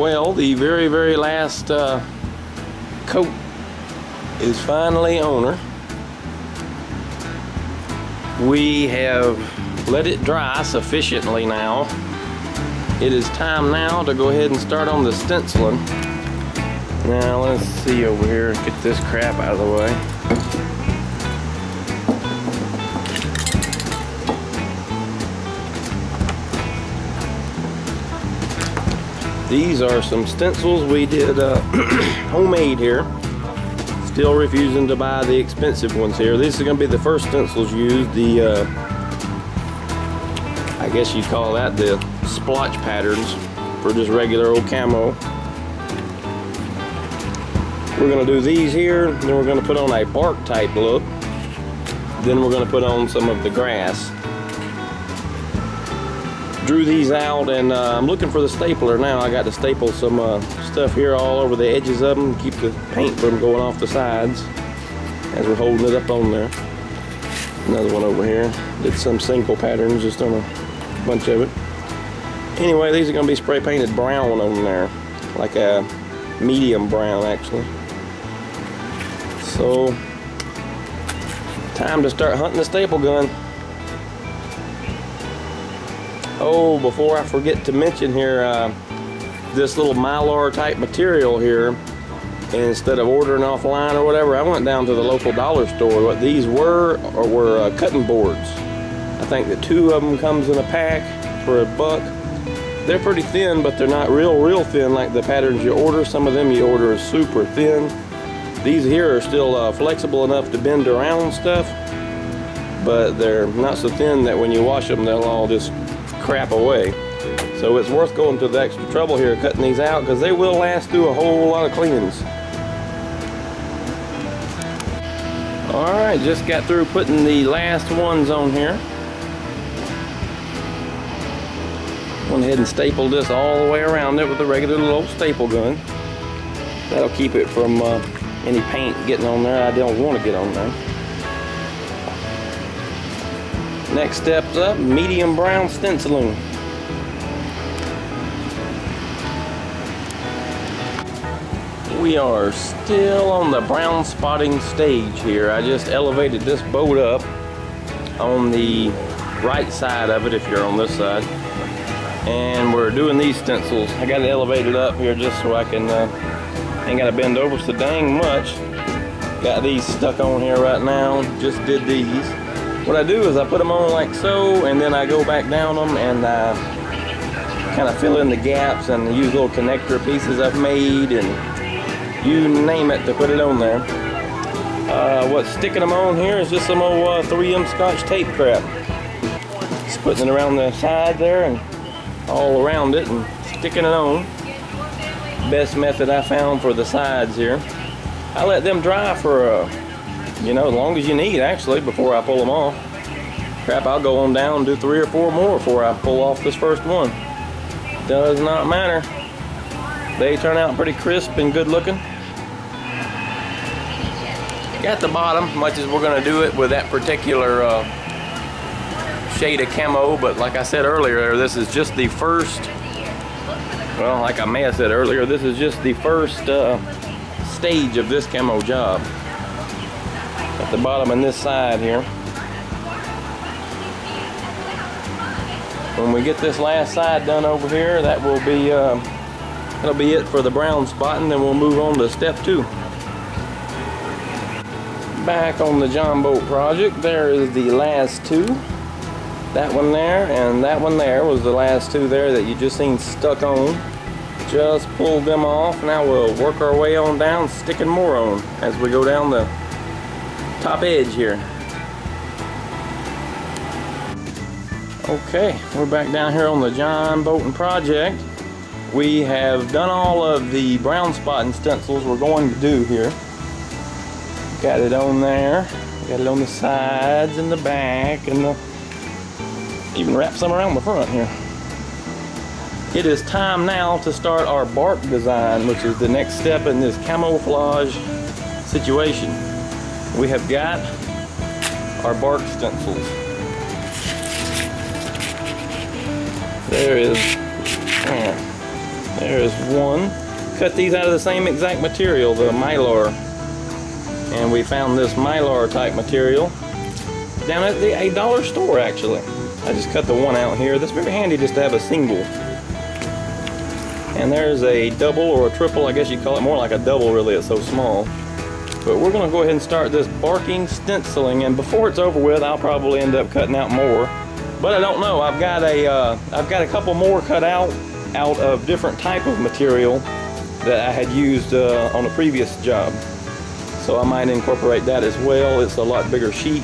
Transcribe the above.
Well, the very last coat is finally on her. We have let it dry sufficiently now. It is time now to go ahead and start on the stenciling. Now let's see over here, get this crap out of the way. These are some stencils we did homemade here. Still refusing to buy the expensive ones here. This is going to be the first stencils used. The I guess you'd call that the splotch patterns for just regular old camo. We're going to do these here, then we're going to put on a bark type look. Then we're going to put on some of the grass. Drew these out, and I'm looking for the stapler now. I got to staple some stuff here all over the edges of them, keep the paint from going off the sides as we're holding it up on there. Another one over here. Did some single patterns just on a bunch of it. Anyway, these are going to be spray painted brown on there, like a medium brown actually. So, time to start hunting the staple gun. Oh, before I forget to mention here, this little mylar type material here, and instead of ordering offline or whatever, I went down to the local dollar store. What these were cutting boards. I think that 2 of them comes in a pack for $1. They're pretty thin, but they're not real thin like the patterns you order. Some of them you order is super thin. These here are still flexible enough to bend around stuff, but they're not so thin that when you wash them, they'll all just crap away. So it's worth going to the extra trouble here cutting these out, because they will last through a whole lot of cleanings. Alright, just got through putting the last ones on here. Went ahead and stapled this all the way around it with a regular little staple gun. That'll keep it from any paint getting on there I don't want to get on there. Next step's up, medium brown stenciling. We are still on the brown spotting stage here. I just elevated this boat up on the right side of it if you're on this side. And we're doing these stencils. I got it elevated up here just so I can, ain't got to bend over so dang much. Got these stuck on here right now, just did these. What I do is I put them on like so, and then I go back down them and kind of fill in the gaps and use little connector pieces I've made and you name it to put it on there. What's sticking them on here is just some old 3M Scotch tape crap. Just putting it around the side there and all around it and sticking it on. Best method I found for the sides here. I let them dry for you know, as long as you need actually before I pull them off. Crap, I'll go on down and do 3 or 4 more before I pull off this first one. Does not matter. They turn out pretty crisp and good looking. Got the bottom, much as we're going to do it with that particular shade of camo, but like I said earlier, this is just the first, well, like I may have said earlier, this is just the first stage of this camo job. At the bottom and this side here. When we get this last side done over here, that will be that'll be it for the brown spotting, then we'll move on to step 2. Back on the Jon Boat project, there is the last 2. That one there and that one there was the last 2 there that you just seen stuck on. Just pulled them off. Now we'll work our way on down, sticking more on as we go down the top edge here. Okay, we're back down here on the Jon Boat Project. We have done all of the brown spotting stencils we're going to do here. Got it on there, got it on the sides and the back, and even wrap some around the front here. It is time now to start our bark design, which is the next step in this camouflage situation. We have got our bark stencils. There There's one. Cut these out of the same exact material, the mylar. And we found this mylar type material down at the $8 store actually. I just cut the one out here. That's very handy just to have a single. And there's a double or a triple, I guess you'd call it more like a double really, it's so small. But we're going to go ahead and start this barking stenciling, and before it's over with I'll probably end up cutting out more. But I don't know, I've got a couple more cut out of different type of material that I had used on a previous job. So I might incorporate that as well. It's a lot bigger sheet.